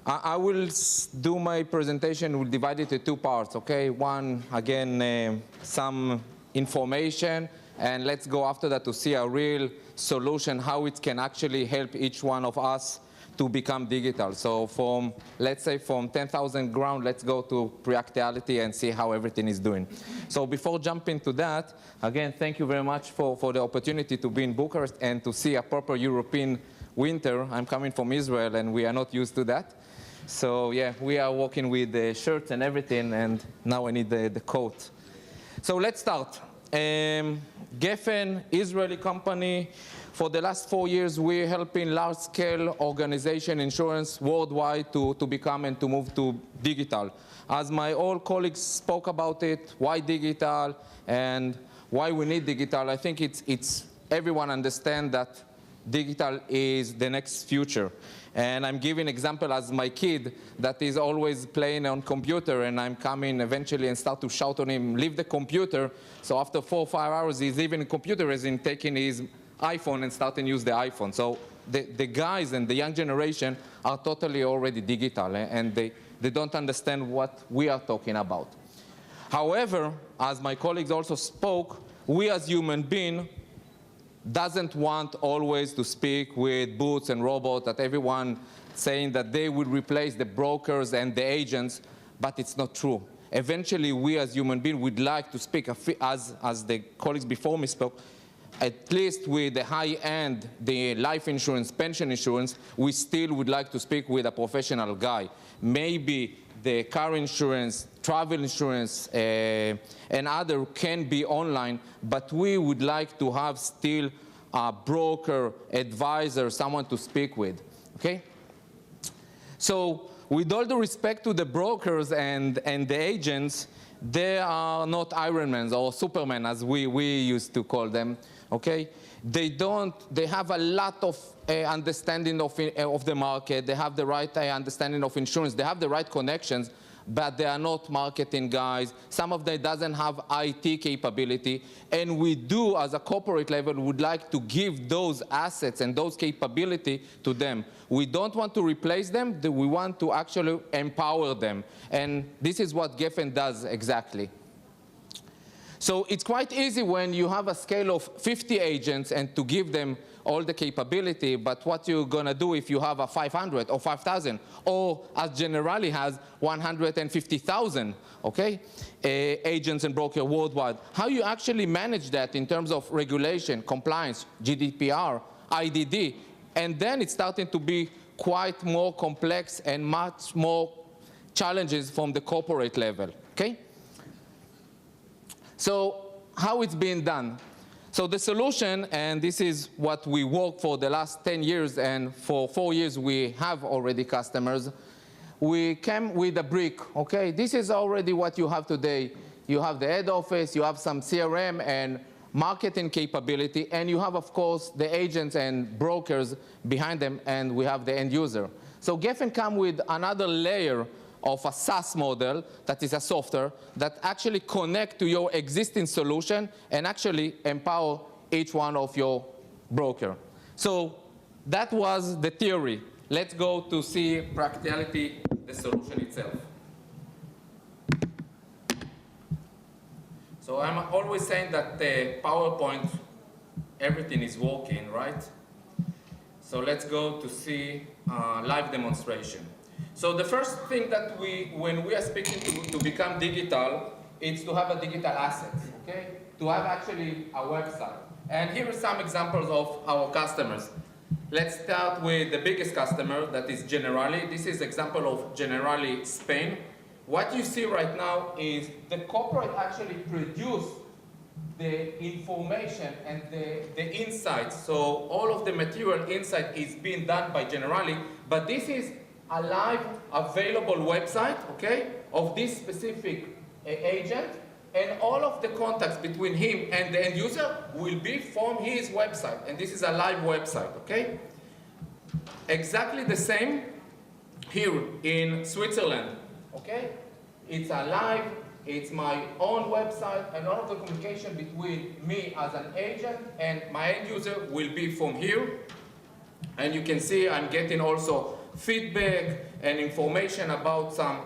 I will do my presentation, we'll divide it into two parts, okay? One, again, some information, and let's go after that to see a real solution, how it can actually help each one of us to become digital. So from, let's say from 10,000 ground, let's go to practicality and see how everything is doing. So before jumping to that, again, thank you very much for the opportunity to be in Bucharest and to see a proper European winter. I'm coming from Israel and we are not used to that. So yeah, we are working with the shirts and everything, and now I need the coat. So let's start. Gefen, Israeli company. For the last 4 years, we're helping large-scale organization insurance worldwide to become and to move to digital. As my old colleagues spoke about it, why digital and why we need digital, I think it's everyone understands that digital is the next future. And I'm giving example as my kid that is always playing on computer, and I'm coming eventually and start to shout on him, leave the computer. So after 4 or 5 hours, he's leaving the computer as in taking his iPhone and starting to use the iPhone. So the guys and the young generation are totally already digital, and they don't understand what we are talking about. However, as my colleagues also spoke, we as human beings doesn't want always to speak with bots and robots, that everyone saying that they will replace the brokers and the agents, but it's not true. Eventually, we as human beings would like to speak, as the colleagues before me spoke, at least with the high-end, the life insurance, pension insurance, we still would like to speak with a professional guy. Maybe the car insurance, travel insurance, and other can be online, but we would like to have still a broker, advisor, someone to speak with, okay? So with all due respect to the brokers and the agents, they are not Iron Man or Superman, as we used to call them, okay? They have a lot of understanding of the market. They have the right understanding of insurance. They have the right connections, but they are not marketing guys. Some of them doesn't have IT capability. And we do, as a corporate level, would like to give those assets and those capability to them. We don't want to replace them. We want to actually empower them. And this is what Gefen does exactly. So it's quite easy when you have a scale of 50 agents and to give them all the capability, but what you're gonna do if you have a 500 or 5,000, or as Generali has 150,000, okay, agents and brokers worldwide. How you actually manage that in terms of regulation, compliance, GDPR, IDD, and then it's starting to be quite more complex and much more challenges from the corporate level, okay? So how it's being done? So the solution, and this is what we work for the last 10 years, and for 4 years we have already customers. We came with a brick, okay? This is already what you have today. You have the head office, you have some CRM and marketing capability, and you have, of course, the agents and brokers behind them, and we have the end user. So Gefen come with another layer of a SaaS model, that is a software, that actually connect to your existing solution and actually empower each one of your broker. So that was the theory. Let's go to see practicality, the solution itself. So I'm always saying that the PowerPoint, everything is working, right? So let's go to see live demonstration. So the first thing that when we are speaking to become digital, it's to have a digital asset, okay? To have actually a website. And here are some examples of our customers. Let's start with the biggest customer, that is Generali. This is example of Generali Spain. What you see right now is the corporate actually produced the information and the insights. So all of the material insight is being done by Generali, but this is a live available website, okay, of this specific agent, and all of the contacts between him and the end user will be from his website, and this is a live website, okay? Exactly the same here in Switzerland, okay? It's a live, it's my own website, and all of the communication between me as an agent and my end user will be from here. And you can see I'm getting also feedback and information about some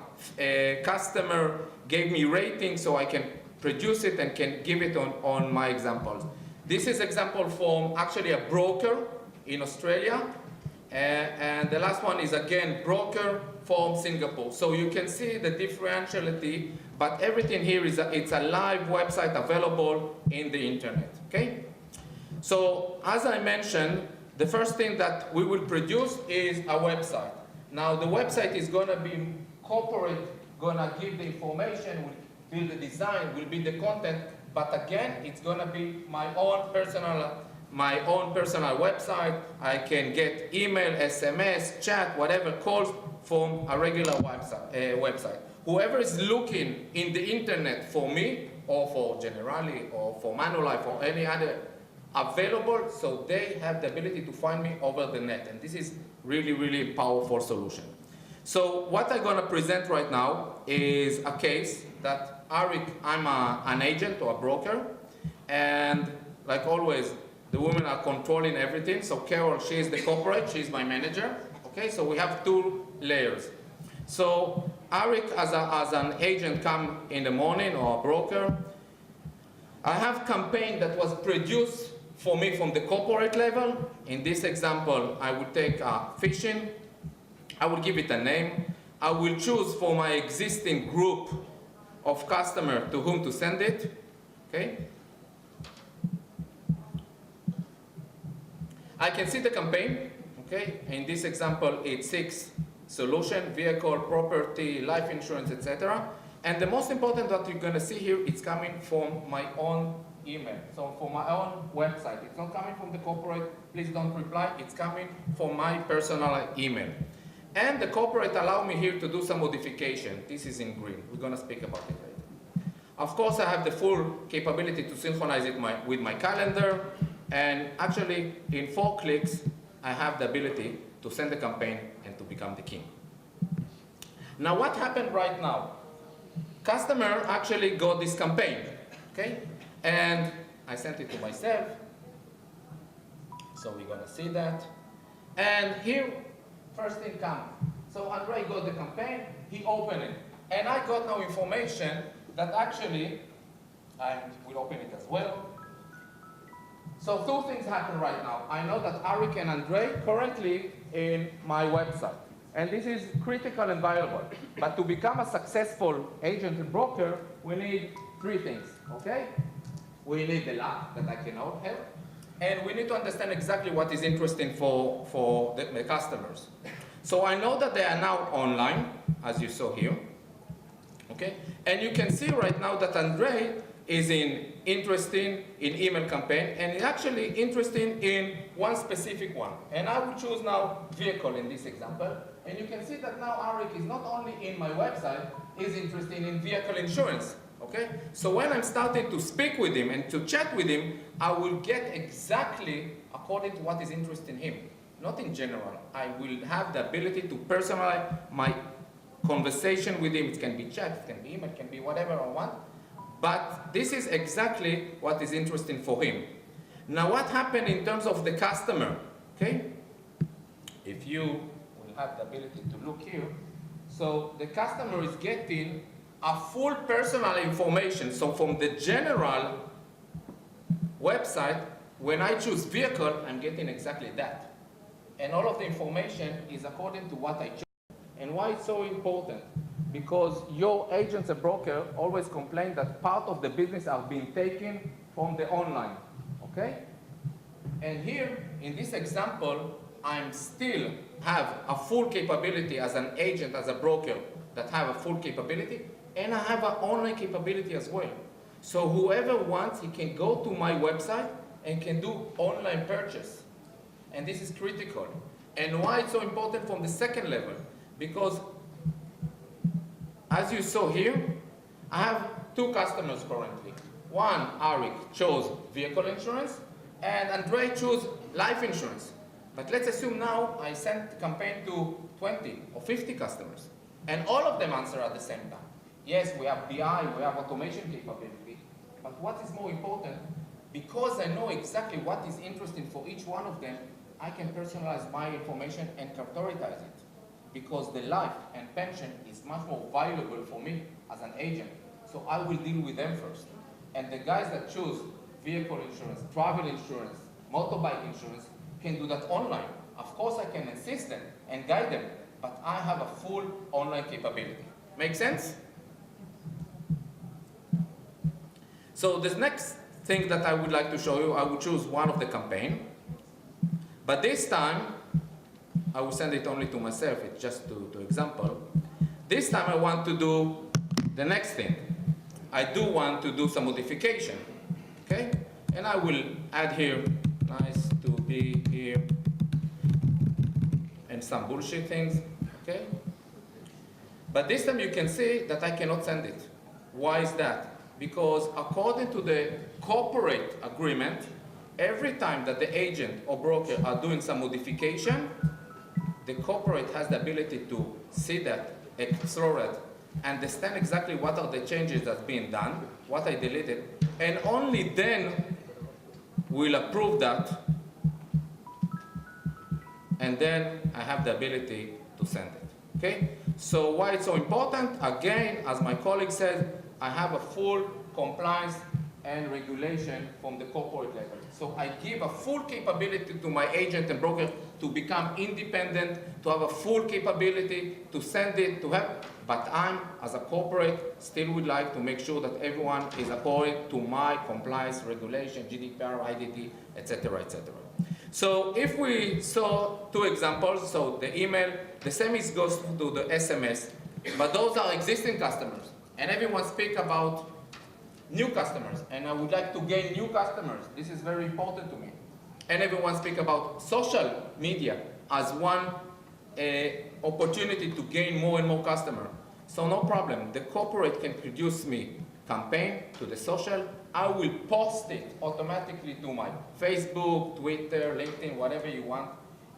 customer, gave me rating so I can produce it and can give it on my examples. This is example from actually a broker in Australia. And the last one is again broker from Singapore. So you can see the differentiality, but everything here is it's a live website available in the internet, okay? So as I mentioned, the first thing that we will produce is a website. Now the website is gonna be corporate, gonna give the information, will build the design, will build the content, but again, it's gonna be my own personal website. I can get email, SMS, chat, whatever calls from a regular website. Whoever is looking in the internet for me, or for Generali, or for Manulife, or any other available, so they have the ability to find me over the net. And this is really, really powerful solution. So what I'm gonna present right now is a case that Arik, I'm an agent or a broker, and like always, the women are controlling everything. So Carol, she is the corporate, she's my manager. Okay, so we have two layers. So Arik, as an agent, come in the morning, or a broker. I have campaign that was produced for me from the corporate level. In this example, I would take fishing. I will give it a name. I will choose for my existing group of customer to whom to send it. Okay. I can see the campaign, okay? In this example, it's 6 solution, vehicle, property, life insurance, etc. And the most important that you're gonna see here, it's coming from my own email. So from my own website. It's not coming from the corporate, please don't reply. It's coming from my personal email. And the corporate allow me here to do some modification. This is in green. We're gonna speak about it later. Of course, I have the full capability to synchronize it with my calendar. And actually, in 4 clicks, I have the ability to send the campaign and to become the king. Now, what happened right now? Customer actually got this campaign, okay? And I sent it to myself. So we're gonna see that. And here, first thing comes. So Andre got the campaign, he opened it. And I got now information that actually, I will open it as well. So 2 things happen right now. I know that Arik and Andre currently in my website. And this is critical and valuable. But to become a successful agent and broker, we need 3 things, okay? We need the luck that I can help. And we need to understand exactly what is interesting for the customers. So I know that they are now online, as you saw here. Okay? And you can see right now that Andre is interested in email campaign, and actually interested in one specific one. And I will choose now vehicle in this example. And you can see that now Arik is not only in my website, is interested in vehicle insurance. Okay? So when I'm starting to speak with him and to chat with him, I will get exactly according to what is interesting him. Not in general. I will have the ability to personalize my conversation with him. It can be chat, it can be email, it can be whatever I want. But this is exactly what is interesting for him. Now what happened in terms of the customer, okay? If you will have the ability to look here, so the customer is getting a full personal information. So from the general website, when I choose vehicle, I'm getting exactly that. And all of the information is according to what I choose. And why it's so important? Because your agents and broker always complain that part of the business are being taken from the online, okay? And here, in this example, I'm still have a full capability as an agent, as a broker, that have a full capability, and I have an online capability as well. So whoever wants, he can go to my website and can do online purchase. And this is critical. And why it's so important from the second level? Because as you saw here, I have 2 customers currently. One, Arik, chose vehicle insurance, and Andre chose life insurance. But let's assume now I sent the campaign to 20 or 50 customers, and all of them answer at the same time. Yes, we have BI, we have automation capability, but what is more important, because I know exactly what is interesting for each one of them, I can personalize my information and categorize it. because the life and pension is much more valuable for me as an agent. So I will deal with them first. And the guys that choose vehicle insurance, travel insurance, motorbike insurance, can do that online. Of course, I can assist them and guide them, but I have a full online capability. Make sense? So the next thing that I would like to show you, I will choose one of the campaign, but this time, I will send it only to myself, it's just to example. This time I want to do the next thing. I do want to do some modification, okay? And I will add here, nice to be here, and some bullshit things, okay? But this time you can see that I cannot send it. Why is that? Because according to the corporate agreement, every time that the agent or broker are doing some modification, the corporate has the ability to see that, explore it, understand exactly what are the changes that's being done, what I deleted, and only then will approve that, and then I have the ability to send it, okay? So why it's so important? Again, as my colleague said, I have a full compliance and regulation from the corporate level. So I give a full capability to my agent and broker to become independent, to have a full capability to send it, to help. But I'm, as a corporate, still would like to make sure that everyone is according to my compliance regulation, GDPR, IDD, etc., etc. So if we saw two examples, so the email, the same goes to the SMS, but those are existing customers. And everyone speak about new customers, and I would like to gain new customers. This is very important to me. And everyone speak about social media as one opportunity to gain more and more customers. So no problem. The corporate can produce me campaign to the social. I will post it automatically to my Facebook, Twitter, LinkedIn, whatever you want.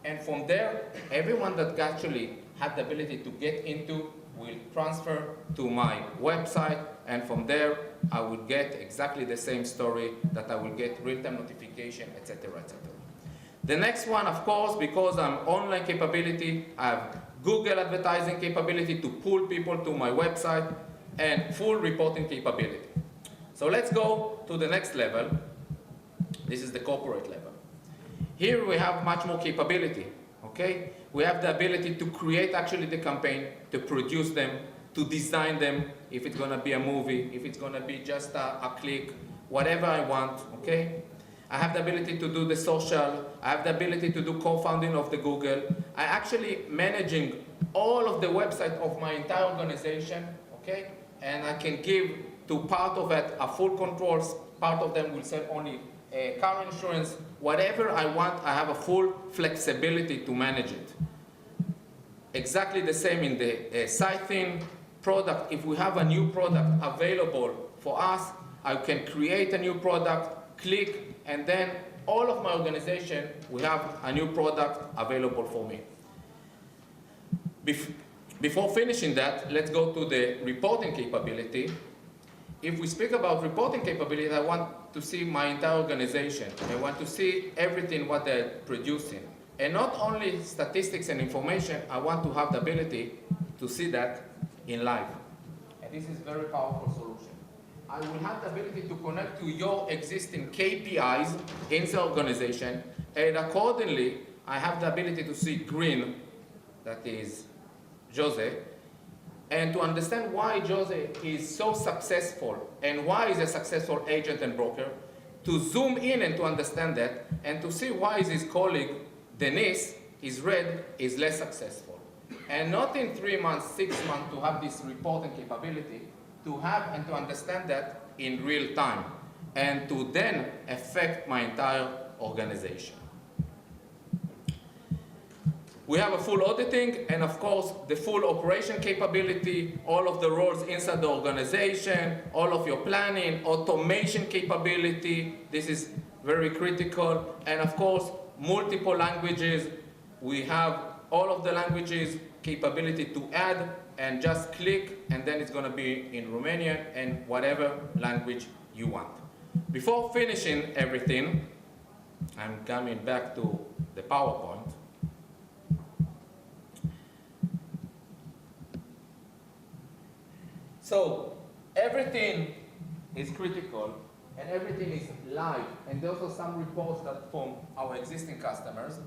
And from there, everyone that actually have the ability to get into will transfer to my website, and from there I will get exactly the same story that I will get real-time notification, etc., etc. The next one, of course, because I'm online capability, I have Google advertising capability to pull people to my website, and full reporting capability. So let's go to the next level. This is the corporate level. Here we have much more capability, okay? We have the ability to create actually the campaign, to produce them, to design them, if it's gonna be a movie, if it's gonna be just a click, whatever I want, okay? I have the ability to do the social, I have the ability to do co-founding of the Google. I actually managing all of the website of my entire organization, okay? And I can give to part of it a full control, part of them will sell only car insurance, whatever I want, I have a full flexibility to manage it. Exactly the same in the site-in product. If we have a new product available for us, I can create a new product, click, and then all of my organization will have a new product available for me. Before finishing that, let's go to the reporting capability. If we speak about reporting capability, I want to see my entire organization. I want to see everything what they're producing. And not only statistics and information, I want to have the ability to see that in live. And this is a very powerful solution. I will have the ability to connect to your existing KPIs in the organization, and accordingly, I have the ability to see green, that is Jose, and to understand why Jose is so successful and why he's a successful agent and broker, to zoom in and to understand that, and to see why his colleague, Denise, is red, is less successful. And not in 3 months, 6 months to have this reporting capability, to have and to understand that in real time, and to then affect my entire organization. We have a full auditing, and of course, the full operation capability, all of the roles inside the organization, all of your planning, automation capability, this is very critical, and of course, multiple languages. We have all of the languages capability to add, and just click, and then it's gonna be in Romanian and whatever language you want. Before finishing everything, I'm coming back to the PowerPoint. So everything is critical and everything is live. And there's also some reports that from our existing customers.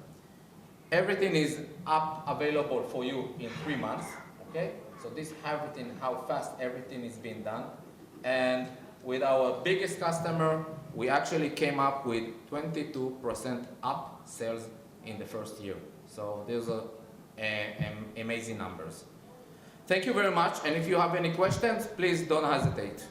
Everything is up available for you in 3 months, okay? So this everything, how fast everything is being done. And with our biggest customer, we actually came up with 22% up sales in the first year. So those are amazing numbers. Thank you very much, and if you have any questions, please don't hesitate.